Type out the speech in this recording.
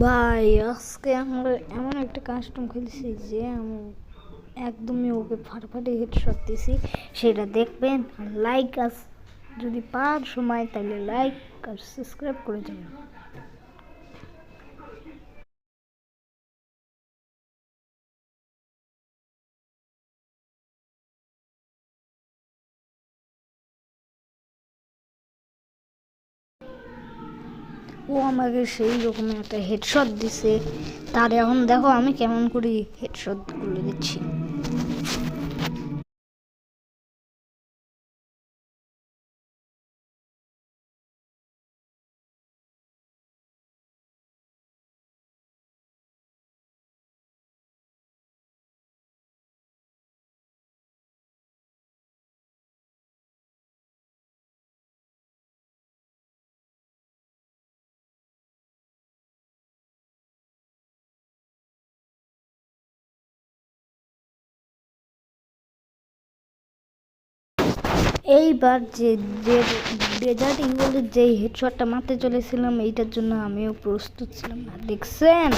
ভাই আজকে আমরা এমন একটা কাস্টম খেলছি যে আমি একদমই ওকে ফাটাফাটি হেডশট দিছি। সেটা দেখবেন আর লাইক আস যদি পার সময় তাহলে লাইক আর সাবস্ক্রাইব করে যাবেন। ও আমাকে সেই রকম একটা হেডশট দিছে, তার এখন দেখো আমি কেমন করে হেডশট গুলো দিচ্ছি। এইবার যে যে ডেজার্ট ইগলের যে হেডশটটা মারতে চলেছিলাম, এইটার জন্য আমিও প্রস্তুত ছিলাম না, দেখছেন।